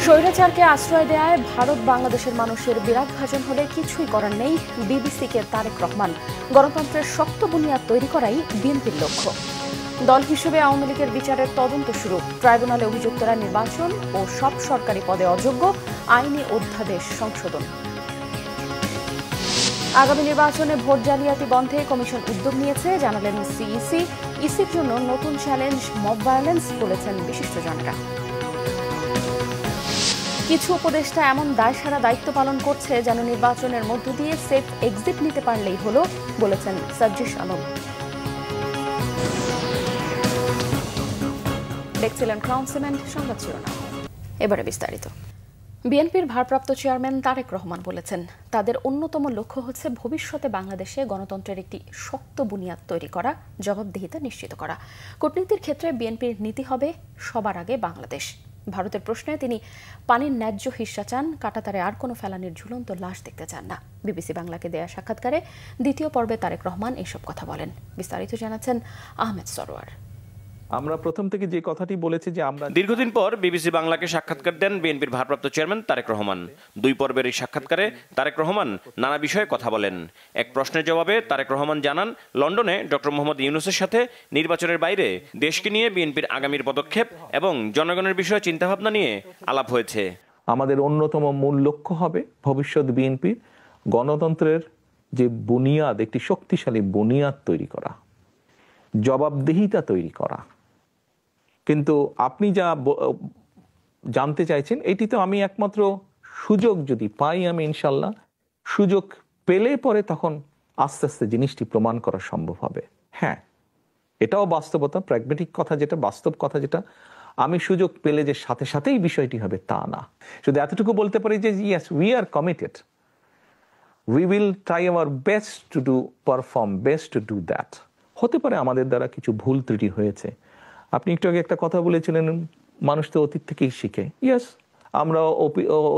স্বৈরাচারকে আশ্রয় দেয়ায় ভারত বাংলাদেশের মানুষের বিরাট ভাজন হলে কিছুই করার নেই বিবিসিকে তারেক রহমান। গণতন্ত্রের শক্ত বুনিয়াদ তৈরি করাই বিএনপির লক্ষ্য। দল হিসেবে আওয়ামী লীগের বিচারের তদন্ত শুরু। ট্রাইব্যুনালে অভিযুক্তরা নির্বাচন ও সব সরকারি পদে অযোগ্য, আইনি অধ্যাদেশ সংশোধন। আগামী নির্বাচনে ভোট জালিয়াতি বন্ধে কমিশন উদ্যোগ নিয়েছে জানালেন সিইসি। ইসির জন্য নতুন চ্যালেঞ্জ মব ভায়োলেন্স বলেছেন বিশিষ্টজনেরা। কিছু উপদেষ্টা এমন দায়সারা দায়িত্ব পালন করছে যেন নির্বাচনের মধ্য দিয়ে সেফ এক্সিট নিতে পারলেই হলো, বলেছেন সাজ্জিস আলম। দেখছিলেন ক্রাউন সিমেন্ট সংবাদ শিরোনাম। এবারে বিস্তারিত। বিএনপির ভারপ্রাপ্ত চেয়ারম্যান তারেক রহমান বলেছেন, তাদের অন্যতম লক্ষ্য হচ্ছে ভবিষ্যতে বাংলাদেশে গণতন্ত্রের একটি শক্ত বুনিয়াদ তৈরি করা, জবাবদিহিতা নিশ্চিত করা। কূটনীতির ক্ষেত্রে বিএনপির নীতি হবে সবার আগে বাংলাদেশ। ভারতের প্রশ্নে তিনি পানির ন্যায্য হিস্সা চান, কাঁটাতারে আর কোনো ফেলানির ঝুলন্ত লাশ দেখতে চান না। বিবিসি বাংলাকে দেয়া সাক্ষাৎকারে দ্বিতীয় পর্বে তারেক রহমান এইসব কথা বলেন। বিস্তারিত জানাচ্ছেন আহমেদ সরোয়ার। আমরা প্রথম থেকে যে কথাটি বলেছি যে আমরা দীর্ঘদিন পর বিবিসি বাংলাকে সাক্ষাৎকার দেন বিএনপির ভারপ্রাপ্ত চেয়ারম্যান তারেক রহমান। দুই পর্বের এই সাক্ষাৎকারে তারেক রহমান নানা বিষয়ে কথা বলেন। এক প্রশ্নের জবাবে তারেক রহমান জানান, লন্ডনে ডক্টর মোহাম্মদ ইউনূসের সাথে নির্বাচনের বাইরে দেশকে নিয়ে বিএনপির আগামীর পদক্ষেপ এবং জনগণের বিষয়ে চিন্তাভাবনা নিয়ে আলাপ হয়েছে। আমাদের অন্যতম মূল লক্ষ্য হবে ভবিষ্যৎ বিএনপির গণতন্ত্রের যে বুনিয়াদ, একটি শক্তিশালী বুনিয়াদ তৈরি করা, জবাবদিহিতা তৈরি করা। কিন্তু আপনি যা জানতে চাইছেন, এটি তো আমি একমাত্র সুযোগ যদি পাই, আমি ইনশাল্লাহ সুযোগ পেলে পরে তখন আস্তে আস্তে জিনিসটি প্রমাণ করা সম্ভব হবে। হ্যাঁ, এটাও বাস্তবতা, প্র্যাগমেটিক কথা যেটা, বাস্তব কথা যেটা, আমি সুযোগ পেলে যে সাথে সাথেই বিষয়টি হবে তা না। শুধু এতটুকু বলতে পারি যে yes, we are committed, we will try our best to do perform, best to do that. হতে পারে আমাদের দ্বারা কিছু ভুল ত্রুটি হয়েছে। আপনি একটু আগে একটা কথা বলেছিলেন, মানুষ তো অতীত থেকেই শিখে। ইয়েস, আমরা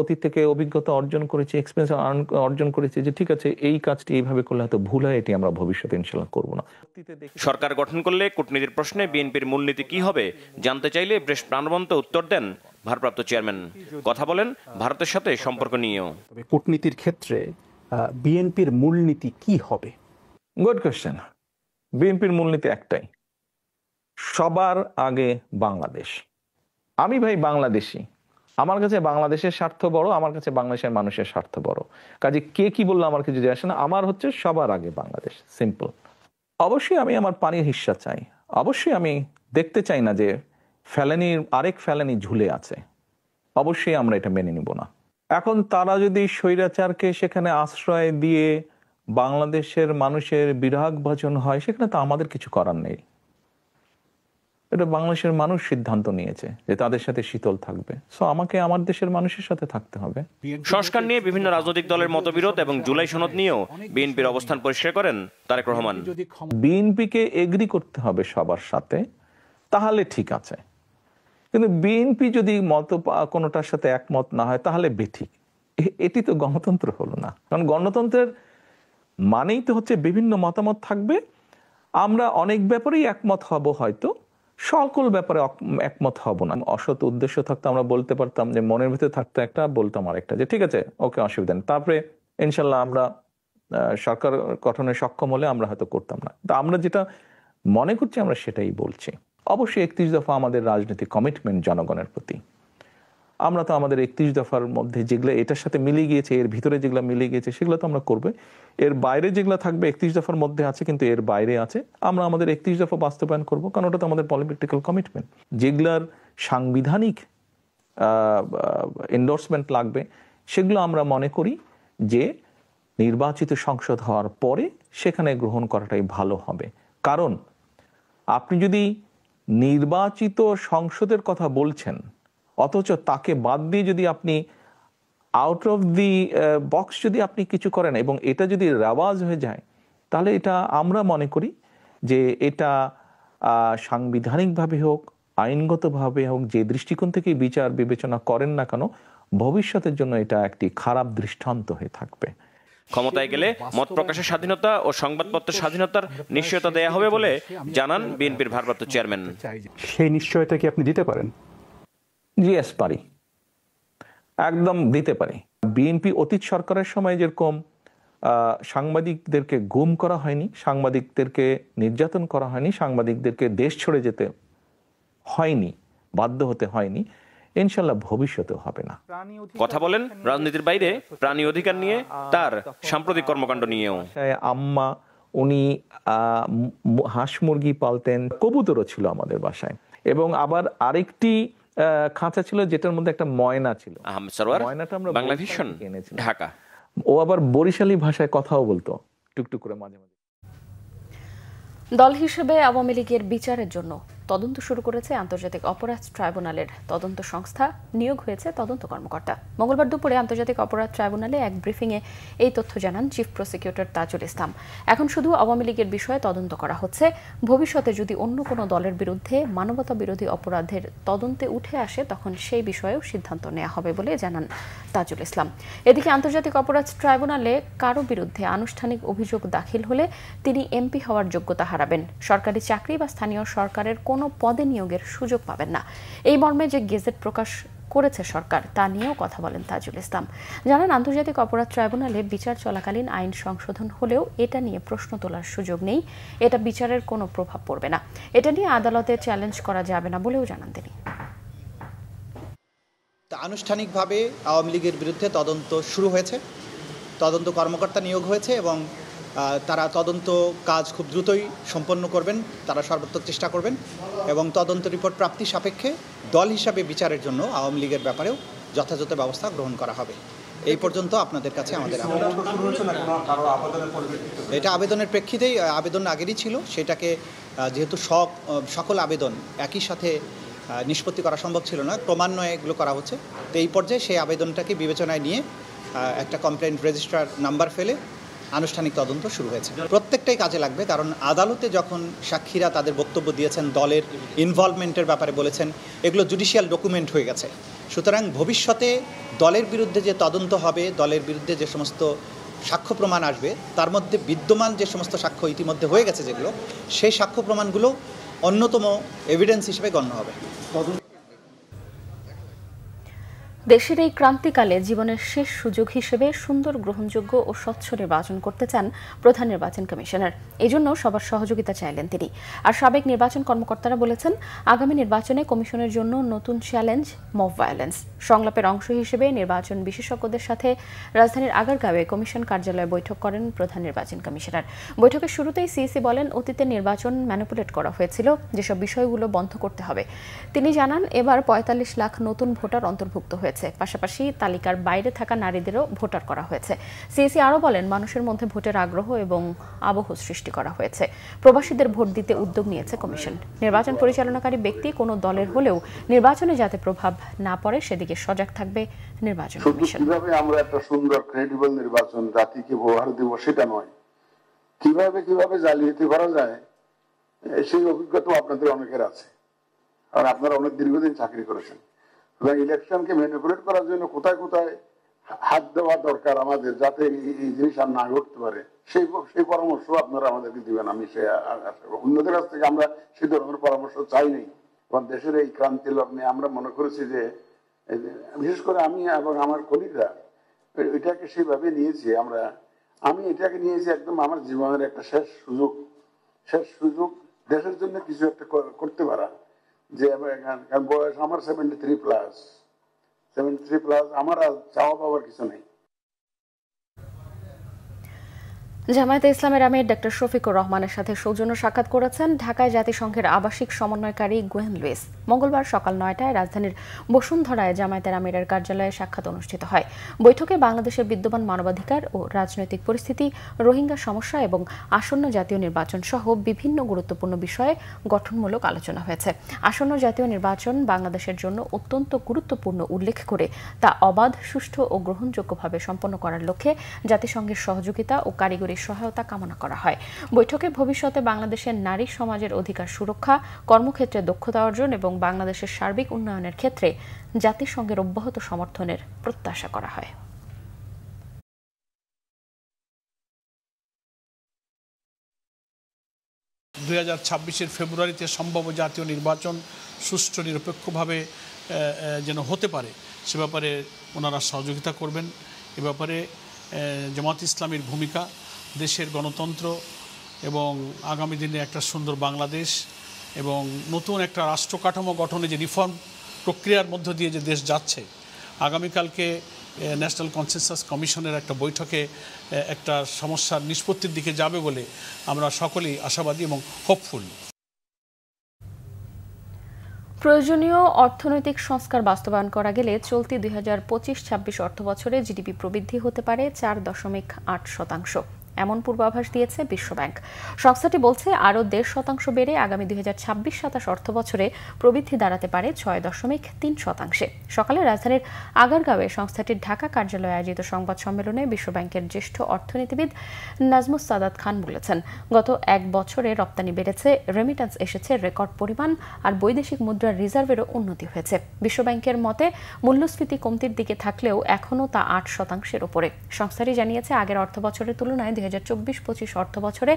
অতীত থেকে অভিজ্ঞতা অর্জন করেছি, এক্সপিরিয়েন্স অর্জন করেছি যে ঠিক আছে, এই কাজটি এইভাবে করলে হয়তো ভুল হয়, এটি আমরা ভবিষ্যতে ইনশাল্লাহ করবো না। সরকার গঠন করলে কূটনীতির প্রশ্নে বিএনপির মূলনীতি কি হবে জানতে চাইলে বেশ প্রাণবন্ত উত্তর দেন ভারপ্রাপ্ত চেয়ারম্যান। কথা বলেন ভারতের সাথে সম্পর্ক নিয়েও। কূটনীতির ক্ষেত্রে বিএনপির মূলনীতি কি হবে? Good question. বিএনপির মূলনীতি একটাই, সবার আগে বাংলাদেশ। আমি ভাই বাংলাদেশি, আমার কাছে বাংলাদেশের স্বার্থ বড়, আমার কাছে বাংলাদেশের মানুষের স্বার্থ বড়। কাজে কে কি বললো আমার কিছু যায় আসে না, আমার হচ্ছে সবার আগে বাংলাদেশ, সিম্পল। অবশ্যই আমি আমার পানির হিস্সা চাই, অবশ্যই আমি দেখতে চাই না যে ফেলানির আরেক ফেলানি ঝুলে আছে, অবশ্যই আমরা এটা মেনে নিব না। এখন তারা যদি স্বৈরাচারকে সেখানে আশ্রয় দিয়ে বাংলাদেশের মানুষের বিরাগ ভাজন হয়, সেখানে তো আমাদের কিছু করার নেই। এটা বাংলাদেশের মানুষ সিদ্ধান্ত নিয়েছে যে তাদের সাথে শীতল থাকবে, সো আমাকে আমার দেশের মানুষের সাথে থাকতে হবে। সংস্কার নিয়ে বিভিন্ন রাজনৈতিক দলের মতবিরোধ এবং জুলাই সনদ নিয়েও বিএনপির অবস্থান পরিষ্কার করেন তারেক রহমান। বিএনপিকে এগ্রি করতে হবে সবার সাথে, তাহলে ঠিক আছে, কিন্তু বিএনপি যদি কোনোটার সাথে একমত না হয় তাহলে বেঠিক। এটি তো গণতন্ত্র হলো না। কারণ গণতন্ত্রের মানেই তো হচ্ছে বিভিন্ন মতামত থাকবে, আমরা অনেক ব্যাপারেই একমত হব, হয়তো সকল ব্যাপারে একমত হব না। অসৎ উদ্দেশ্য থাকতো আমরা বলতে পারতাম যে মনের ভিতরে থাকতো একটা, বলতাম আরেকটা, যে ঠিক আছে ওকে অসুবিধা নেই, তারপরে ইনশাল্লাহ আমরা সরকার গঠনে সক্ষম হলে আমরা হয়তো করতাম না। তো আমরা যেটা মনে করছি আমরা সেটাই বলছি। অবশ্যই 31 দফা আমাদের রাজনৈতিক কমিটমেন্ট জনগণের প্রতি। আমরা তো আমাদের 31 দফার মধ্যে যেগুলো এটার সাথে মিলে গিয়েছে, এর ভিতরে যেগুলো মিলে গিয়েছে সেগুলো তো আমরা করবো। এর বাইরে যেগুলো থাকবে 31 দফার মধ্যে আছে কিন্তু এর বাইরে আছে, আমরা আমাদের 31 দফা বাস্তবায়ন করবো, কারণ ওটা তো আমাদের পলিটিক্যাল কমিটমেন্ট। যেগুলার সাংবিধানিক এন্ডোর্সমেন্ট লাগবে সেগুলো আমরা মনে করি যে নির্বাচিত সংসদ হওয়ার পরে সেখানে গ্রহণ করাটাই ভালো হবে। কারণ আপনি যদি নির্বাচিত সংসদের কথা বলছেন, অথচ তাকে বাদ দিয়ে যদি আপনি আউট অফ দি বক্স যদি আপনি কিছু করেন এবং এটা যদি রেওয়াজ হয়ে যায়, তাহলে এটা আমরা মনে করি যে এটা সাংবিধানিকভাবে হোক, আইনগতভাবে হোক, যে দৃষ্টিকোণ থেকে বিচার বিবেচনা করেন না কেন, ভবিষ্যতের জন্য এটা একটি খারাপ দৃষ্টান্ত হয়ে থাকবে। ক্ষমতায় গেলে মত প্রকাশের স্বাধীনতা ও সংবাদপত্রের স্বাধীনতার নিশ্চয়তা দেয়া হবে বলে জানান বিএনপির ভারপ্রাপ্ত চেয়ারম্যান। সেই নিশ্চয়তা কি আপনি দিতে পারেন? জি, পারি। একদম দিতে পারি। বিএনপি অতীত সরকারের সময় যেরকম সাংবাদিকদেরকে গুম করা হয়নি, সাংবাদিকদেরকে নির্যাতন করা হয়নি, সাংবাদিকদেরকে দেশ ছেড়ে যেতে হয়নি, বাধ্য হতে হয়নি, ইনশাল্লাহ ভবিষ্যতেও হবে না। কথা বলেন রাজনীতির বাইরে প্রাণী অধিকার নিয়ে, তার সাম্প্রতিক কর্মকাণ্ড নিয়েও। আম্মা উনি হাঁস মুরগি পালতেন, কবুতরও ছিল আমাদের বাসায়, এবং আবার আরেকটি খাঁচা ছিল যেটার মধ্যে একটা ময়না ছিল। আহমেদ সরওয়ার, ময়নাটা আমরা বাংলা ভিশন, ঢাকা। ও আবার বরিশালী ভাষায় কথাও বলতো টুকটুক করে মাঝে মাঝে। দল হিসেবে আওয়ামী লীগের বিচারের জন্য তদন্ত শুরু করেছে আন্তর্জাতিক অপরাধ ট্রাইব্যুনালের তদন্ত সংস্থা। নিয়োগ হয়েছে তদন্ত কর্মকর্তা। মঙ্গলবার দুপুরে আন্তর্জাতিক অপরাধ ট্রাইব্যুনালে এক ব্রিফিংয়ে এই তথ্য জানান চিফ প্রসিকিউটর তাজুল ইসলাম। এখন শুধু আওয়ামী লীগের বিষয়ে তদন্ত করা হচ্ছে, ভবিষ্যতে যদি অন্য কোনো দলের বিরুদ্ধে মানবতা বিরোধী অপরাধের তদন্তে উঠে আসে তখন সেই বিষয়েও সিদ্ধান্ত নেওয়া হবে বলে জানান তাজুল ইসলাম। এদিকে আন্তর্জাতিক অপরাধ ট্রাইব্যুনালে কারো বিরুদ্ধে আনুষ্ঠানিক অভিযোগ দাখিল হলে তিনি এমপি হওয়ার যোগ্যতা হারাবেন, সরকারি চাকরি বা স্থানীয় সরকারের কোনো পদে নিয়োগের সুযোগ পাবেন না। এই মর্মে যে গেজেট প্রকাশ করেছে সরকার তা নিয়েও কথা বলেন তাজুল ইসলাম। জানান আন্তর্জাতিক অপরাধ ট্রাইব্যুনালে বিচার চলাকালীন আইন সংশোধন হলেও এটা নিয়ে প্রশ্ন তোলার সুযোগ নেই, এটা বিচারের কোনো প্রভাব পড়বে না, এটা নিয়ে আদালতে চ্যালেঞ্জ করা যাবে না বলেও জানান তিনি। আনুষ্ঠানিকভাবে আওয়ামী লীগের বিরুদ্ধে তদন্ত শুরু হয়েছে, তদন্ত কর্মকর্তা নিয়োগ হয়েছে এবং তারা তদন্ত কাজ খুব দ্রুতই সম্পন্ন করবেন, তারা সর্বাত্মক চেষ্টা করবেন এবং তদন্ত রিপোর্ট প্রাপ্তি সাপেক্ষে দল হিসাবে বিচারের জন্য আওয়ামী লীগের ব্যাপারেও যথাযথ ব্যবস্থা গ্রহণ করা হবে। এই পর্যন্ত আপনাদের কাছে আমাদের এটা আবেদনের প্রেক্ষিতেই, আবেদন আগেরই ছিল, সেটাকে যেহেতু সকল আবেদন একই সাথে নিষ্পত্তি করা সম্ভব ছিল না, ক্রমান্বয়ে এগুলো করা হচ্ছে। তো এই পর্যায়ে সেই আবেদনটাকে বিবেচনায় নিয়ে একটা কমপ্লেন্ট রেজিস্ট্রার নাম্বার ফেলে আনুষ্ঠানিক তদন্ত শুরু হয়েছে। প্রত্যেকটাই কাজে লাগবে, কারণ আদালতে যখন সাক্ষীরা তাদের বক্তব্য দিয়েছেন, দলের ইনভলভমেন্টের ব্যাপারে বলেছেন, এগুলো জুডিশিয়াল ডকুমেন্ট হয়ে গেছে। সুতরাং ভবিষ্যতে দলের বিরুদ্ধে যে তদন্ত হবে, দলের বিরুদ্ধে যে সমস্ত সাক্ষ্য প্রমাণ আসবে, তার মধ্যে বিদ্যমান যে সমস্ত সাক্ষ্য ইতিমধ্যে হয়ে গেছে যেগুলো, সেই সাক্ষ্য প্রমাণগুলো অন্যতম এভিডেন্স হিসেবে গণ্য হবে। দেশের এই ক্রান্তিকালে জীবনের শেষ সুযোগ হিসেবে সুন্দর, গ্রহণযোগ্য ও স্বচ্ছ নির্বাচন করতে চান প্রধান নির্বাচন কমিশনার। এজন্য সবার সহযোগিতা চাইলেন তিনি। আর সাবেক নির্বাচন কর্মকর্তারা বলেছেন, আগামী নির্বাচনে কমিশনের জন্য নতুন চ্যালেঞ্জ মব ভায়োলেন্স। সংলাপের অংশ হিসেবে নির্বাচন বিশেষজ্ঞদের সাথে রাজধানীর আগারগাঁওয়ে কমিশন কার্যালয়ে বৈঠক করেন প্রধান নির্বাচন কমিশনার। বৈঠকের শুরুতেই সিইসি বলেন, অতীতে নির্বাচন ম্যানিপুলেট করা হয়েছিল, যেসব বিষয়গুলো বন্ধ করতে হবে। তিনি জানান, এবার ৪৫ লাখ নতুন ভোটার অন্তর্ভুক্ত হয়েছে, পাশাপাশি তালিকার বাইরে থাকা নারীদেরও ভোটার করা হয়েছে। সিইসি আরও বলেন, মানুষের মধ্যে ভোটের আগ্রহ এবং আবহ সৃষ্টি করা হয়েছে। প্রবাসীদের ভোট দিতে উদ্যোগ নিয়েছে কমিশন। নির্বাচন পরিচালনাকারী ব্যক্তি কোনো দলের হলেও নির্বাচনে যাতে প্রভাব না পড়ে সেদিকে সজাগ থাকবে নির্বাচন কমিশন। কিভাবে আমরা একটা সুন্দর ক্রেডিবল নির্বাচন জাতিকে উপহার দেব সেটা নয়, কিভাবে জালিয়াতি করা যায় সেই অভিজ্ঞতা আপনাদের অনেকের আছে, আর আপনারা অনেক দীর্ঘদিন চাকরি করেছেন। ইলেকশনকে ম্যানিপুলেট করার জন্য কোথায় কোথায় হাত দেওয়া দরকার আমাদের, যাতে এই জিনিস আর না ঘটতে পারে, সেই পরামর্শ আপনারা আমাদেরকে দিবেন। আমি সে অন্যদের কাছ থেকে আমরা সেই ধরনের পরামর্শ চাই নাই। এবং দেশের এই ক্রান্তি লগ্নে আমরা মনে করেছি যে, বিশেষ করে আমি এবং আমার কলিগরা এটাকে সেইভাবে নিয়েছি। আমি এটাকে নিয়েছি একদম আমার জীবনের একটা শেষ সুযোগ দেশের জন্য কিছু একটা করতে পারা। যে বয়স আমার 73+, আমার আর চাওয়া পাওয়ার কিছু নেই। জামায়াতে ইসলামের আমির ডক্টর শফিকুর রহমানের সাথে সৌজন্য সাক্ষাৎ করেছেন ঢাকায় জাতিসংঘের আবাসিক সমন্বয়কারী গোয়েন লুইস। মঙ্গলবার সকাল ৯টায় রাজধানীর বসুন্ধরায় জামায়াতের আমিরের কার্যালয়ে সাক্ষাৎ অনুষ্ঠিত হয়। বৈঠকে বাংলাদেশের বিদ্যমান মানবাধিকার ও রাজনৈতিক পরিস্থিতি, রোহিঙ্গা সমস্যা এবং আসন্ন জাতীয় নির্বাচন সহ বিভিন্ন গুরুত্বপূর্ণ বিষয়ে গঠনমূলক আলোচনা হয়েছে। আসন্ন জাতীয় নির্বাচন বাংলাদেশের জন্য অত্যন্ত গুরুত্বপূর্ণ উল্লেখ করে তা অবাধ, সুষ্ঠু ও গ্রহণযোগ্যভাবে সম্পন্ন করার লক্ষ্যে জাতিসংঘের সহযোগিতা ও কারিগরি সহায়তা কামনা করা হয়। বৈঠকে ভবিষ্যতে বাংলাদেশের নারী সমাজের অধিকার সুরক্ষা, কর্মক্ষেত্রে দক্ষতা অর্জন এবং বাংলাদেশের সার্বিক উন্নয়নের ক্ষেত্রে জাতিসংঘের অব্যাহত সমর্থনের প্রত্যাশা করা হয়। 2026-এর ফেব্রুয়ারিতে সম্ভাব্য জাতীয় নির্বাচন সুষ্ঠু নিরপেক্ষভাবে যেন হতে পারে সে ব্যাপারে ওনারা সহযোগিতা করবেন। এ ব্যাপারে জামাত ইসলামীর ভূমিকা, দেশের গণতন্ত্র এবং আগামী দিনে একটা সুন্দর বাংলাদেশ এবং নতুন একটা রাষ্ট্র কাঠামো গঠনে যে রিফর্ম প্রক্রিয়ার মধ্য দিয়ে যে দেশ যাচ্ছে, আগামীকালকে ন্যাশনাল কনসেনসাস কমিশনের একটা বৈঠকে একটা সমস্যার নিষ্পত্তির দিকে যাবে বলে আমরা সকলেই আশাবাদী এবং হোপফুল। প্রয়োজনীয় অর্থনৈতিক সংস্কার বাস্তবায়ন করা গেলে চলতি 2025-26 অর্থবছরে জিডিপি প্রবৃদ্ধি হতে পারে 4.8%, এমন পূর্বাভাস দিয়েছে বিশ্বব্যাংক। সংস্থাটি বলছে আরও 1.5% বেড়ে আগামী 2026-27 অর্থবছরে প্রবৃদ্ধি দাঁড়াতে পারে 6.3%। সকালে রাজধানীর আগারগাঁওয়ে সংস্থাটির ঢাকা কার্যালয়ে আয়োজিত সংবাদ সম্মেলনে বিশ্বব্যাংকের জ্যেষ্ঠ অর্থনীতিবিদ নাজমুস সাদাত খান বলেছেন, গত এক বছরে রপ্তানি বেড়েছে, রেমিট্যান্স এসেছে রেকর্ড পরিমাণ, আর বৈদেশিক মুদ্রার রিজার্ভেরও উন্নতি হয়েছে। বিশ্বব্যাংকের মতে মূল্যস্ফীতি কমতির দিকে থাকলেও এখনও তা 8%-এর ওপরে। সংস্থাটি জানিয়েছে আগের অর্থবছরের তুলনায় 2024-25 অর্থবছরে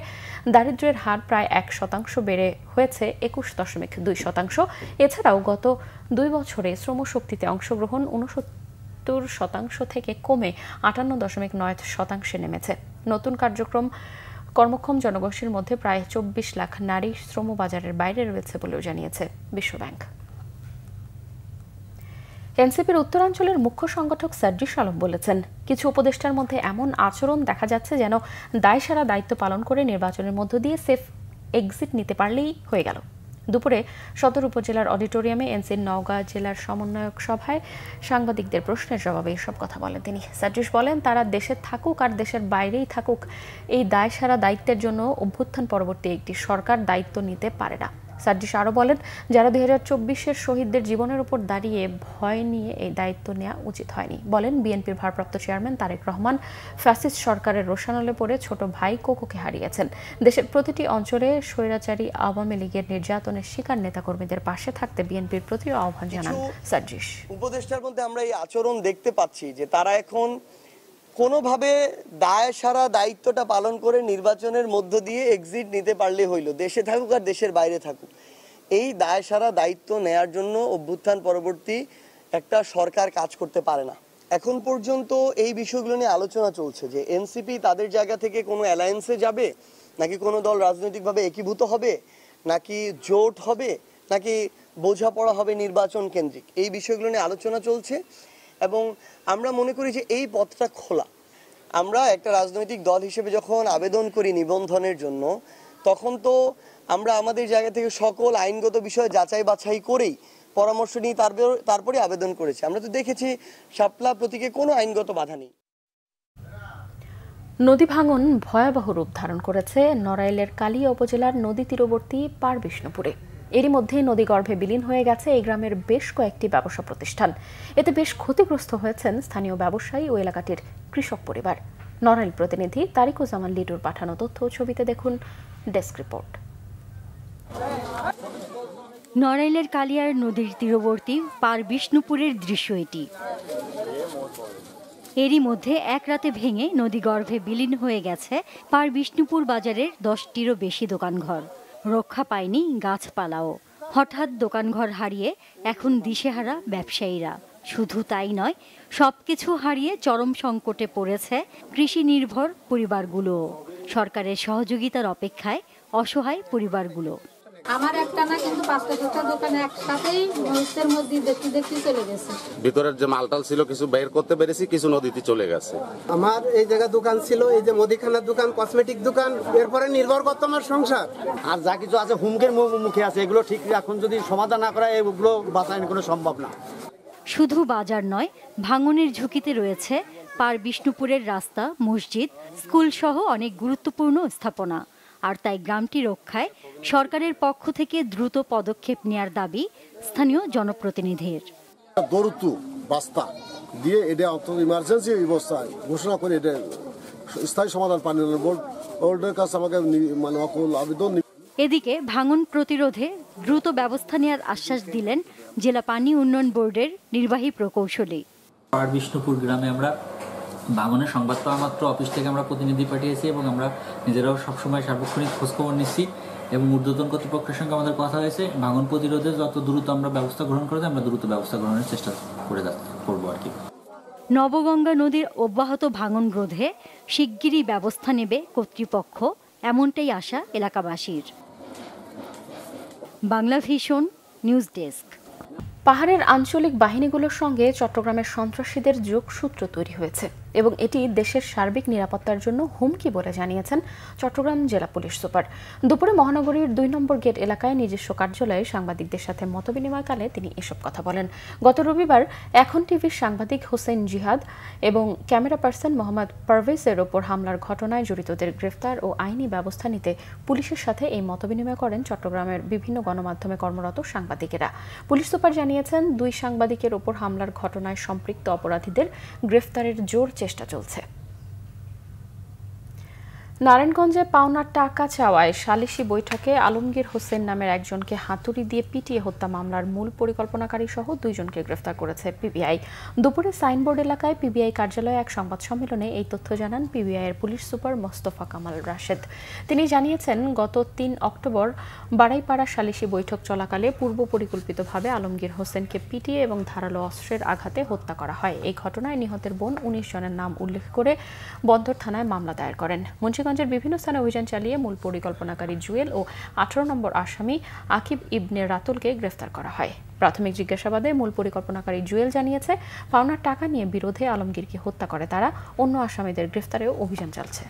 দারিদ্র্যের হার প্রায় 1% বেড়ে হয়েছে 21.2%। এছাড়াও গত 2 বছরে শ্রমশক্তিতে অংশগ্রহণ 69% থেকে কমে 58.9% নেমেছে। নতুন কর্মক্ষম জনগোষ্ঠীর মধ্যে প্রায় 24 লাখ নারী শ্রমবাজারের বাইরে রয়েছে বলেও জানিয়েছে বিশ্বব্যাংক। এনসিপির উত্তরাঞ্চলের মুখ্য সংগঠক সার্জিস আলম বলেছেন, কিছু উপদেষ্টার মধ্যে এমন আচরণ দেখা যাচ্ছে যেন দায়সারা দায়িত্ব পালন করে নির্বাচনের মধ্য দিয়ে সেফ এক্সিট নিতে পারলেই হয়ে গেল। দুপুরে সদর উপজেলার অডিটোরিয়ামে এনসির নওগাঁ জেলার সমন্বয়ক সভায় সাংবাদিকদের প্রশ্নের জবাবে এসব কথা বলেন তিনি। সার্জিস বলেন, তারা দেশে থাকুক আর দেশের বাইরেই থাকুক, এই দায়সারা দায়িত্বের জন্য অভ্যুত্থান পরবর্তী একটি সরকার দায়িত্ব নিতে পারে না। সার্জিস আরও বলেন, যারা 2024-এর শহীদদের জীবনের উপর দাঁড়িয়ে ভয় নিয়ে এই দায়িত্ব নেওয়া উচিত হয়নি। বলেন, বিএনপির ভারপ্রাপ্ত চেয়ারম্যান তারেক রহমান ফ্যাসিস্ট সরকারের রোষানলে পড়ে ছোট ভাই কোকোকে হারিয়েছেন। দেশের প্রতিটি অঞ্চলে স্বৈরাচারী আওয়ামী লীগের নির্যাতনের শিকার নেতাকর্মীদের পাশে থাকতে বিএনপির প্রতি আহ্বান জানান সার্জিস। উপদেষ্টার মধ্যে আমরা এই আচরণ দেখতে পাচ্ছি যে তারা এখন কোনোভাবে দায়সারা দায়িত্বটা পালন করে নির্বাচনের মধ্য দিয়ে এক্সিট নিতে পারলে হইল, দেশে থাকুক আর দেশের বাইরে থাকুক। এই দায়সারা দায়িত্ব নেয়ার জন্য অভ্যুত্থান পরবর্তী একটা সরকার কাজ করতে পারে না। এখন পর্যন্ত এই বিষয়গুলো নিয়ে আলোচনা চলছে যে এনসিপি তাদের জায়গা থেকে কোনো অ্যালায়েন্সে যাবে, নাকি কোনো দল রাজনৈতিকভাবে একীভূত হবে, নাকি জোট হবে, নাকি বোঝাপড়া হবে নির্বাচন কেন্দ্রিক। এই বিষয়গুলো নিয়ে আলোচনা চলছে এবং আমরা মনে করি যে এই পথটা খোলা। আমরা একটা রাজনৈতিক দল হিসেবে যখন আবেদন করি নিবন্ধনের জন্য, তখন তো আমরা আমাদের জায়গা থেকে সকল আইনগত বিষয় যাচাই বাছাই করেই পরামর্শ নিয়ে তারপরে আবেদন করেছি। আমরা তো দেখেছি শাপলা প্রতীকে কোনো আইনগত বাধা নেই। নদী ভাঙন ভয়াবহ রূপ ধারণ করেছে নড়াইলের কালিয়া উপজেলার নদী তীরবর্তী পারবিষ্ণুপুরে। এরই মধ্যে নদীগর্ভে বিলীন হয়ে গেছে এই গ্রামের বেশ কয়েকটি ব্যবসা প্রতিষ্ঠান। এতে বেশ ক্ষতিগ্রস্ত হয়েছেন স্থানীয় ব্যবসায়ী ও এলাকাটির কৃষক পরিবার। নড়াইল প্রতিনিধি তারিকুজ্জামান লিটুর পাঠানো তথ্য ছবিতে দেখুন ডেস্ক রিপোর্ট। নড়াইলের কালিয়ার নদীর তীরবর্তী পারবিষ্ণুপুরের দৃশ্য এটি। এরই মধ্যে এক রাতে ভেঙে নদীগর্ভে বিলীন হয়ে গেছে পারবিষ্ণুপুর বাজারের 10টিরও বেশি দোকানঘর। রক্ষা পায়নি গাছপালাও। হঠাৎ দোকানঘর হারিয়ে এখন দিশেহারা ব্যবসায়ীরা। শুধু তাই নয়, সবকিছু হারিয়ে চরম সংকটে পড়েছে কৃষি নির্ভর পরিবারগুলোও। সরকারের সহযোগিতার অপেক্ষায় অসহায় পরিবারগুলো। আমার একটা না কিন্তু 5টা দোকান একসাথেই নদীর মধ্যে দেখতে চলে গেছে। ভিতরের যে মালটাল ছিল কিছু বের করতে পেরেছি, কিছু নদীতে চলে গেছে। আমার এই জায়গা দোকান ছিল, এই যে মুদিখানার দোকান, কসমেটিক দোকান, এরপরে নির্ভর করতো আমার সংসার। আর যা কিছু আছে হুমকের মুখে আছে, এগুলো ঠিক এখন যদি সমাধান না করা এগুলো বাঁচানো কোনো সম্ভব না। শুধু বাজার নয়, ভাঙনের ঝুঁকিতে রয়েছে পারবিষ্ণুপুরের রাস্তা, মসজিদ, স্কুল সহ অনেক গুরুত্বপূর্ণ স্থাপনা। আর তাই গ্রামটি রক্ষায় সরকারের পক্ষ থেকে দ্রুত পদক্ষেপ নেওয়ার দাবি স্থানীয় জনপ্রতিনিধির। দরুতু বাস্তা দিয়ে এটা অন্তত ইমার্জেন্সি ব্যবস্থায় ঘোষণা করে এটা স্থায়ী সমাধান পানি বোর্ডের কাছে আমাকে মানে আবেদন। এদিকে ভাঙন প্রতিরোধে দ্রুত ব্যবস্থা নেওয়ার আশ্বাস দিলেন জেলা পানি উন্নয়ন বোর্ডের নির্বাহী প্রকৌশলী। পারবিষ্ণুপুর গ্রামে আমরা ভাঙনের সংবাদ পাওয়া মাত্র অফিস থেকে আমরা প্রতিনিধি পাঠিয়েছি এবং আমরা নিজেরাও সবসময় সার্বক্ষণিক খোঁজখবর নিচ্ছি এবং ঊর্ধ্বতন কর্তৃপক্ষের সঙ্গে আমাদের কথা হয়েছে ভাঙন প্রতিরোধে যত দ্রুত আমরা ব্যবস্থা গ্রহণ করে আমরা দ্রুত ব্যবস্থা গ্রহণের চেষ্টা করবো আর কি। নবগঙ্গা নদীর অব্যাহত ভাঙন রোধে শিগগিরই ব্যবস্থা নেবে কর্তৃপক্ষ, এমনটাই আশা এলাকাবাসীর। Bangla vision news desk. পাহাড়ের আঞ্চলিক বাহিনীগুলোর সঙ্গে চট্টগ্রামের সন্ত্রাসীদের যোগসূত্র তৈরি হয়েছে এবং এটি দেশের সার্বিক নিরাপত্তার জন্য হুমকি বলে জানিয়েছেন চট্টগ্রাম জেলা পুলিশ সুপার। দুপুরে মহানগরীর ২ নম্বর গেট এলাকায় নিজস্ব কার্যালয়ে সাংবাদিকদের সাথে মতবিনিময়কালে তিনি এসব কথা বলেন। গত রবিবার এখন টিভির সাংবাদিক হোসেন জিহাদ এবং ক্যামেরা পার্সন মোহাম্মদ পারভেজের ওপর হামলার ঘটনায় জড়িতদের গ্রেফতার ও আইনি ব্যবস্থা নিতে পুলিশের সাথে এই মতবিনিময় করেন চট্টগ্রামের বিভিন্ন গণমাধ্যমে কর্মরত সাংবাদিকেরা। পুলিশ সুপার জানিয়েছেন ২ সাংবাদিকের ওপর হামলার ঘটনায় সম্পৃক্ত অপরাধীদের গ্রেফতারের জোর চেষ্টা চলছে। নারায়ণগঞ্জে পাওনার টাকা চাওয়ায় সালিশি বৈঠকে আলমগীর হোসেন নামের একজনকে হাতুড়ি দিয়ে পিটিয়ে হত্যা মামলার মূল পরিকল্পনাকারী সহ ২ জনকে গ্রেফতার করেছে পিবিআই। দুপুরে সাইনবোর্ড এলাকায় পিবিআই কার্যালয়ে এক সংবাদ সম্মেলনে এই তথ্য জানান পিবিআইয়ের পুলিশ সুপার মোস্তফা কামাল রাশেদ। তিনি জানিয়েছেন, গত ৩ অক্টোবর বাড়াইপাড়া সালিশি বৈঠক চলাকালে পূর্ব পরিকল্পিতভাবে আলমগীর হোসেনকে পিটিয়ে এবং ধারালো অস্ত্রের আঘাতে হত্যা করা হয়। এই ঘটনায় নিহতের বোন ১৯ জনের নাম উল্লেখ করে বন্দর থানায় মামলা দায়ের করেন। মুন্সিগঞ্জের বিভিন্ন স্থানে অভিযান চালিয়ে মূল পরিকল্পনাকারী জুয়েল ও ১৮ নম্বর আসামি আকিব ইবনে রাতুলকে গ্রেফতার করা হয়। প্রাথমিক জিজ্ঞাসাবাদে মূল পরিকল্পনাকারী জুয়েল জানিয়েছে, পাওনার টাকা নিয়ে বিরোধে আলমগীরকে হত্যা করে তারা। অন্য আসামিদের গ্রেফতারেও অভিযান চলছে।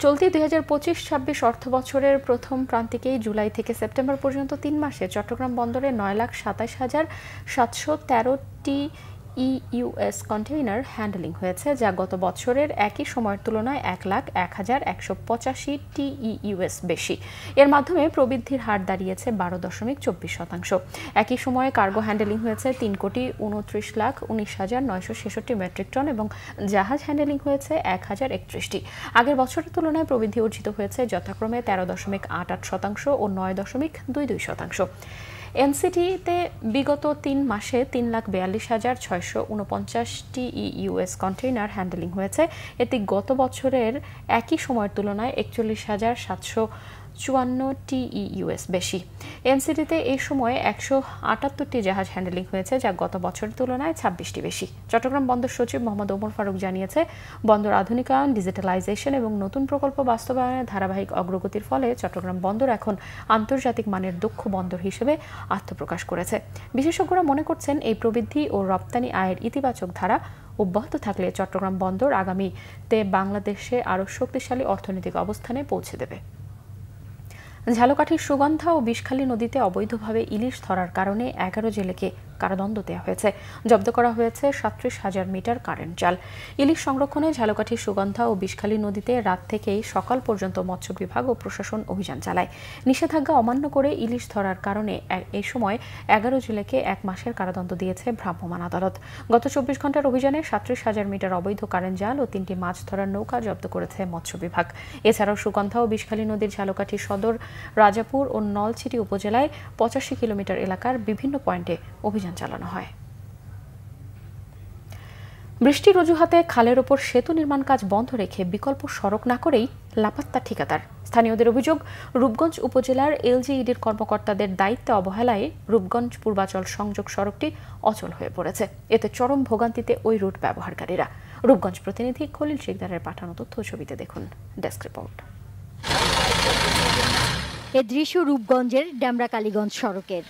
চলতি ২০২৫-২৬ অর্থ বছরের প্রথম প্রান্তিকেই জুলাই থেকে সেপ্টেম্বর পর্যন্ত ৩ মাসে চট্টগ্রাম বন্দরে ৯,২৭,৭১৩টি ইউএস কন্টেইনার হ্যান্ডলিং হয়েছে, যা গত বছরের একই সময়ের তুলনায় ১,০১,১৮৫ ইউএস বেশি। এর মাধ্যমে প্রবৃদ্ধির হার দাঁড়িয়েছে ১২.২৪%। একই সময়ে কার্গো হ্যান্ডলিং হয়েছে ৩,২৯,১৯,৯৬৬ মেট্রিক টন এবং জাহাজ হ্যান্ডলিং হয়েছে ১,০৩১টি। আগের বছরের তুলনায় প্রবৃদ্ধি অর্জিত হয়েছে যথাক্রমে ১৩.৮৮% ও ৯.২২%। এনসিটিতে বিগত ৩ মাসে ৩,৪২,৬৪৯টি ইউএস কন্টেইনার হ্যান্ডলিং হয়েছে। এতে গত বছরের একই সময়ের তুলনায় ৪১,৭৫৪টি ইউএস বেশি। এনসিটিতে এই সময়ে ১৭৮টি জাহাজ হ্যান্ডলিং হয়েছে, যা গত বছরের তুলনায় ২৬টি বেশি। চট্টগ্রাম বন্দর সচিব মোহাম্মদ ওমর ফারুক জানিয়েছে, বন্দর আধুনিকায়ন, ডিজিটালাইজেশন এবং নতুন প্রকল্প বাস্তবায়নের ধারাবাহিক অগ্রগতির ফলে চট্টগ্রাম বন্দর এখন আন্তর্জাতিক মানের দক্ষ বন্দর হিসেবে আত্মপ্রকাশ করেছে। বিশেষজ্ঞরা মনে করছেন, এই প্রবৃদ্ধি ও রপ্তানি আয়ের ইতিবাচক ধারা অব্যাহত থাকলে চট্টগ্রাম বন্দর আগামীতে বাংলাদেশে আরও শক্তিশালী অর্থনৈতিক অবস্থানে পৌঁছে দেবে। ঝালকাঠির সুগন্ধা ও বিষখালী নদীতে অবৈধভাবে ইলিশ ধরার কারণে ১১ জেলেকে কারাদণ্ড দেওয়া হয়েছে। জব্দ করা হয়েছে ৩৭,০০০ মিটার কারেন্ট জাল। ইলিশ সংরক্ষণে ঝালকাঠির সুগন্ধা ও বিষখালী নদীতে রাত থেকেই সকাল পর্যন্ত মৎস্য বিভাগ ও প্রশাসন অভিযান চালায়। নিষেধাজ্ঞা অমান্য করে ইলিশ ধরার কারণে এই সময় ১১ জেলেকে ১ মাসের কারাদণ্ড দিয়েছে ভ্রাম্যমাণ আদালত। গত ২৪ ঘন্টার অভিযানে ৩৭,০০০ মিটার অবৈধ কারেন্ট জাল ও ৩টি মাছ ধরার নৌকা জব্দ করেছে মৎস্য বিভাগ। এছাড়াও সুগন্ধা ও বিষখালী নদীর ঝালকাঠি সদর, রাজাপুর ও নলছিটি উপজেলায় ৮৫ কিলোমিটার এলাকার বিভিন্ন পয়েন্টে অভিযান চালানো হয়। বৃষ্টির অজুহাতে খালের ওপর সেতু নির্মাণ কাজ বন্ধ রেখে বিকল্প সড়ক না করেই লাপাত্তা ঠিকাদার। স্থানীয়দের অভিযোগ, রূপগঞ্জ উপজেলার এলজিইডির কর্মকর্তাদের দায়িত্বে অবহেলায় রূপগঞ্জ পূর্বাচল সংযোগ সড়কটি অচল হয়ে পড়েছে। এতে চরম ভোগান্তিতে ওই রুট ব্যবহারকারীরা। রূপগঞ্জ প্রতিনিধি খলিল শিকদারের পাঠানো তথ্য ছবিতে দেখুন ডেস্ক রিপোর্ট। এ দৃশ্য রূপগঞ্জের ডেমরা কালীগঞ্জ সড়কের।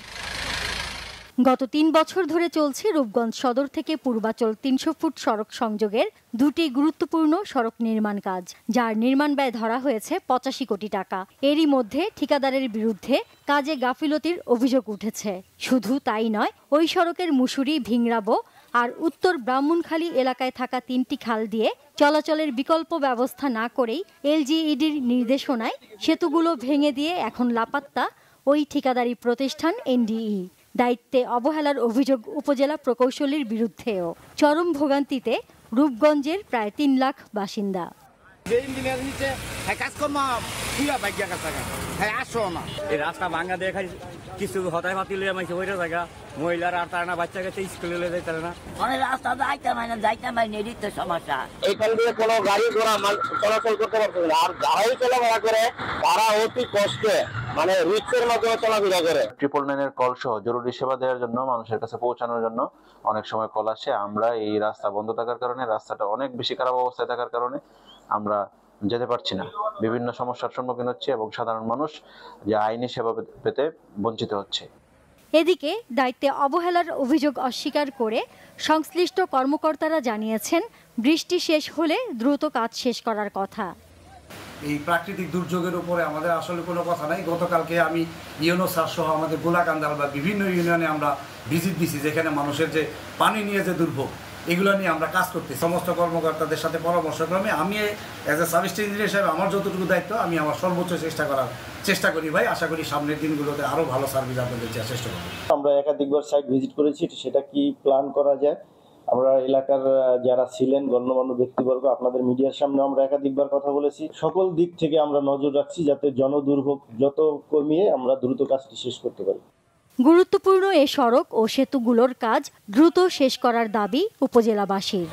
গত ৩ বছর ধরে চলছে রূপগঞ্জ সদর থেকে পূর্বাচল ৩০০ ফুট সড়ক সংযোগের দুটি গুরুত্বপূর্ণ সড়ক নির্মাণ কাজ, যার নির্মাণ ব্যয় ধরা হয়েছে ৮৫ কোটি টাকা। এরই মধ্যে ঠিকাদারের বিরুদ্ধে কাজে গাফিলতির অভিযোগ উঠেছে। শুধু তাই নয়, ওই সড়কের মুসুরি, ভিংরাবো আর উত্তর ব্রাহ্মণখালী এলাকায় থাকা ৩টি খাল দিয়ে চলাচলের বিকল্প ব্যবস্থা না করেই এলজিইডির নির্দেশনায় সেতুগুলো ভেঙে দিয়ে এখন লাপাত্তা ওই ঠিকাদারি প্রতিষ্ঠান এনডিই। দায়িত্বে অবহেলার অভিযোগ উপজেলা প্রকৌশলীর বিরুদ্ধেও। চরম ভোগান্তিতে রূপগঞ্জের প্রায় ৩ লাখ বাসিন্দা। রাস্তা ভাঙ্গা দেখাই কিছু হতায় পাতি লইয়া মাইছে ওইটা জায়গা মহিলার আর তারা না বাচ্চা কাছে স্কুলে লয়ে যাইতে না অনেক রাস্তা যাইতে পারি এরই তো সমস্যা। এখান দিয়ে কোনো গাড়ি ঘোড়া চলাচল করতে পারছে না, আর যারাই চলাফেরা করে তারা অতি কষ্টে মানে রিক্সের মাধ্যমে চলাফেরা করে। 999 কল সহ জরুরি সেবা দেওয়ার জন্য মানুষের কাছে পৌঁছানোর জন্য অনেক সময় কল আসে। আমরা এই রাস্তা বন্ধ থাকার কারণে, রাস্তাটা অনেক বেশি খারাপ অবস্থায় থাকার কারণে আমরা যেতে পারছি না, বিভিন্ন সমস্যার সম্মুখীন হচ্ছে এবং সাধারণ মানুষ যে আইনি সেবা পেতে বঞ্চিত হচ্ছে। এদিকে দায়িত্বে অবহেলার অভিযোগ অস্বীকার করে সংশ্লিষ্ট কর্মকর্তারা জানিয়েছেন বৃষ্টি শেষ হলে দ্রুত কাজ শেষ করার কথা। এই প্রাকৃতিক দুর্যোগের উপরে আমাদের আসলে কোনো কথা নাই। গতকালকে আমি ইউনো স্যার সহ আমাদের গোলাকান্দাল বা বিভিন্ন ইউনিয়নে আমরা ভিজিট দিছি, যেখানে মানুষের যে পানি নিয়ে যে দুর্ভোগ এগুলো নিয়ে আমরা কাজ করতে সমস্ত কর্মকর্তাদের সাথে পরামর্শক্রমে আমি অ্যাজ এ সাব ইঞ্জিনিয়ার হিসেবে আমার যতটুকু দায়িত্ব আমি আমার সর্বোচ্চ চেষ্টা করি ভাই। আশা করি সামনের দিনগুলোতে আরও ভালো সার্ভিস আপনাদের দেওয়ার চেষ্টা করব। আমরা একাধিকবার সাইট ভিজিট করেছি, সেটা কি প্ল্যান করা যায়। আমরা এলাকার যারা ছিলেন গণ্যমান্য ব্যক্তিবর্গ, আপনাদের মিডিয়ার সামনে আমরা একাধিকবার কথা বলেছি। সকল দিক থেকে আমরা নজর রাখছি যাতে জনদুর্ভোগ যত কমিয়ে আমরা দ্রুত কাজটি শেষ করতে পারি। গুরুত্বপূর্ণ এ সড়ক ও সেতুগুলোর কাজ দ্রুত শেষ করার দাবি উপজেলাবাসীর।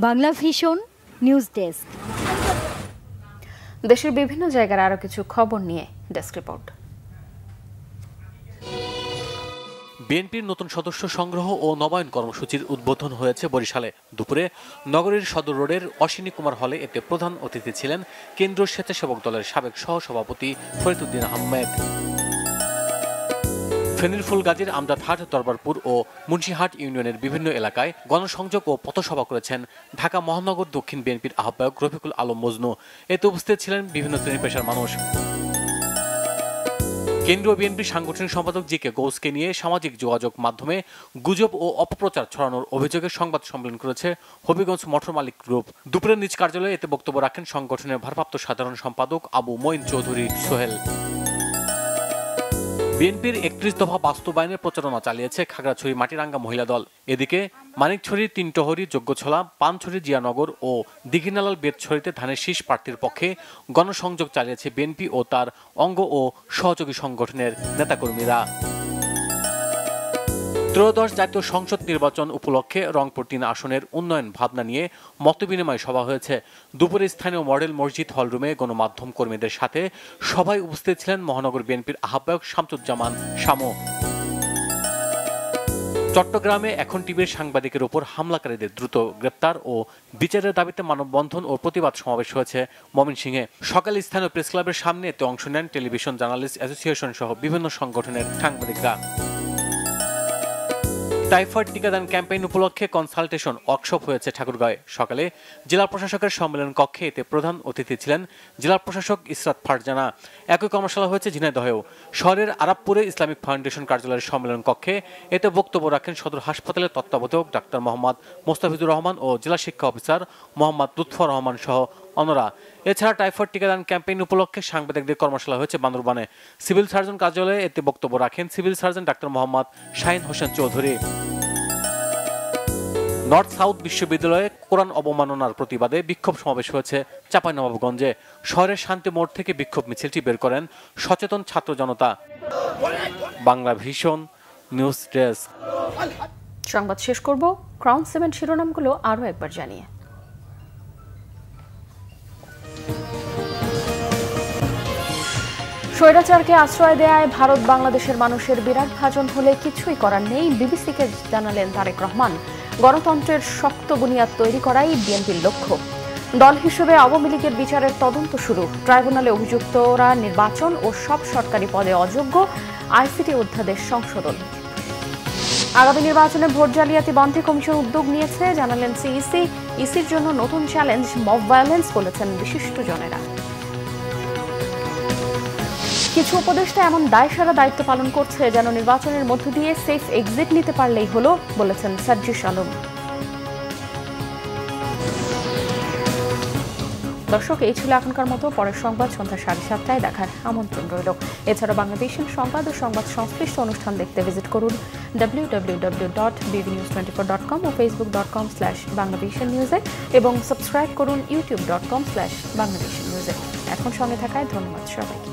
Bangla vision news desk. দেশের বিভিন্ন জায়গার আরো কিছু খবর নিয়ে ডেস্ক রিপোর্ট। বিএনপির নতুন সদস্য সংগ্রহ ও নবায়ন কর্মসূচির উদ্বোধন হয়েছে বরিশালে। দুপুরে নগরীর সদর রোডের অশ্বিনী কুমার হলে এতে প্রধান অতিথি ছিলেন কেন্দ্রীয় স্বেচ্ছাসেবক দলের সাবেক সহসভাপতি ফরিদউদ্দিন আহমেদ। ফেনীর ফুলগাজীর আমজাদহাট, দরবারপুর ও মুন্সিহাট ইউনিয়নের বিভিন্ন এলাকায় গণসংযোগ ও পথসভা করেছেন ঢাকা মহানগর দক্ষিণ বিএনপির আহ্বায়ক রফিকুল আলম মজনু। এতে উপস্থিত ছিলেন বিভিন্ন শ্রেণী পেশার মানুষ। কেন্দ্রীয় বিএনপির সাংগঠনিক সম্পাদক জি কে গৌসকে নিয়ে সামাজিক যোগাযোগ মাধ্যমে গুজব ও অপপ্রচার ছড়ানোর অভিযোগে সংবাদ সম্মেলন করেছে হবিগঞ্জ মোটর মালিক গ্রুপ। দুপুরে নিজ কার্যালয়ে এতে বক্তব্য রাখেন সংগঠনের ভারপ্রাপ্ত সাধারণ সম্পাদক আবু মঈন চৌধুরী সোহেল। বিএনপির 31 দফা বাস্তবায়নের প্রচারণা চালিয়েছে খাগড়াছড়ি মাটিরাঙ্গা মহিলা দল। এদিকে মানিকছড়ির তিনটহরি, যোগ্যছলা, পানছড়ি, জিয়ানগর ও দিঘিনালাল বেতছড়িতে ধানের শীষ প্রার্থীর পক্ষে গণসংযোগ চালিয়েছে বিএনপি ও তার অঙ্গ ও সহযোগী সংগঠনের নেতাকর্মীরা। ত্রয়োদশ জাতীয় সংসদ নির্বাচন উপলক্ষে রংপুর 3 আসনের উন্নয়ন ভাবনা নিয়ে মতবিনিময় সভা হয়েছে। দুপুরে স্থানীয় মডেল মসজিদ হলরুমে গণমাধ্যম কর্মীদের সাথে সভায় উপস্থিত ছিলেন মহানগর বিএনপির আহ্বায়ক শামসুজ্জামান শামু। চট্টগ্রামে এখন টিভির সাংবাদিকের উপর হামলাকারীদের দ্রুত গ্রেপ্তার ও বিচারের দাবিতে মানববন্ধন ও প্রতিবাদ সমাবেশ হয়েছে ময়মনসিংহে। সকালে স্থানীয় প্রেস ক্লাবের সামনে এতে অংশ নেন টেলিভিশন জার্নালিস্ট অ্যাসোসিয়েশন সহ বিভিন্ন সংগঠনের সাংবাদিকরা। টাইফয়েড টিকাদান ক্যাম্পেইন উপলক্ষে কনসালটেশন ওয়ার্কশপ হয়েছে ঠাকুরগাঁয়ে। সকালে জেলা প্রশাসকের সম্মেলন কক্ষে এতে প্রধান অতিথি ছিলেন জেলা প্রশাসক ইসরাত ফারজানা। একই কর্মশালা হয়েছে ঝিনাইদহেও। শহরের আরাবপুরে ইসলামিক ফাউন্ডেশন কার্যালয়ের সম্মেলন কক্ষে এতে বক্তব্য রাখেন সদর হাসপাতালের তত্ত্বাবধায়ক ডাক্তার মোহাম্মদ মোস্তাফিজুর রহমান ও জেলা শিক্ষা অফিসার মোহাম্মদ লুৎফর রহমান সহ অন্যরা। এছাড়া টাইফয়েড টিকাদান ক্যাম্পেইন উপলক্ষে সাংবাদিকদের কর্মশালা হয়েছে বান্দরবানে। সিভিল সার্জন কার্যালয়ে এতে বক্তব্য রাখেন সিভিল সার্জন ডাক্তার মোহাম্মদ শাহিন হোসেন চৌধুরী। নর্থ সাউথ বিশ্ববিদ্যালয়ে কোরআন অবমাননার প্রতিবাদে বিক্ষোভ সমাবেশ হয়েছে চাঁপাইনবাবগঞ্জে। শহরের শান্তি মোড় থেকে বিক্ষোভ মিছিলটি বের করেন সচেতন ছাত্র জনতা। Bangla vision news desk. সংবাদ শেষ করব ক্রাউন সিমেন্ট শিরোনামগুলো আরও একবার জানিয়ে। স্বৈরাচারকে আশ্রয় দেয়ায় ভারত বাংলাদেশের মানুষের বিরাট ভাজন হলে কিছুই করার নেই, বিবিসিকে জানালেন তারেক রহমান। গণতন্ত্রের শক্ত বুনিয়াদ তৈরি করাই বিএনপির লক্ষ্য। দল হিসেবে আওয়ামী লীগের বিচারের তদন্ত শুরু। ট্রাইব্যুনালে অভিযুক্তরা নির্বাচন ও সব সরকারি পদে অযোগ্য, আইসিটি অধ্যাদেশ সংশোধন। আগামী নির্বাচনে ভোট জালিয়াতি বন্ধে কমিশন উদ্যোগ নিয়েছে, জানালেন সিইসি। ইসির জন্য নতুন চ্যালেঞ্জ মব ভায়োলেন্স, বলেছেন বিশিষ্টজনেরা। কিছু উপদেষ্টা এমন দায়সারা দায়িত্ব পালন করছে যেন নির্বাচনের মধ্য দিয়ে সেফ এক্সিট নিতে পারলেই হলো, বলেছেন সাজ্জিস আলম। দর্শক, এই ছিল এখনকার মতো। পরের সংবাদ সন্ধ্যা 7:30টায় দেখার আমন্ত্রণ রইল। এছাড়া বাংলাদেশের সংবাদ ও সংবাদ সংশ্লিষ্ট অনুষ্ঠান দেখতে ভিজিট করুন www.bbnews24.com ও facebook.com/bangladesh-news এবং সাবস্ক্রাইব করুন youtube.com/bangladesh-news। এখন সঙ্গে থাকায় ধন্যবাদ সবাইকে।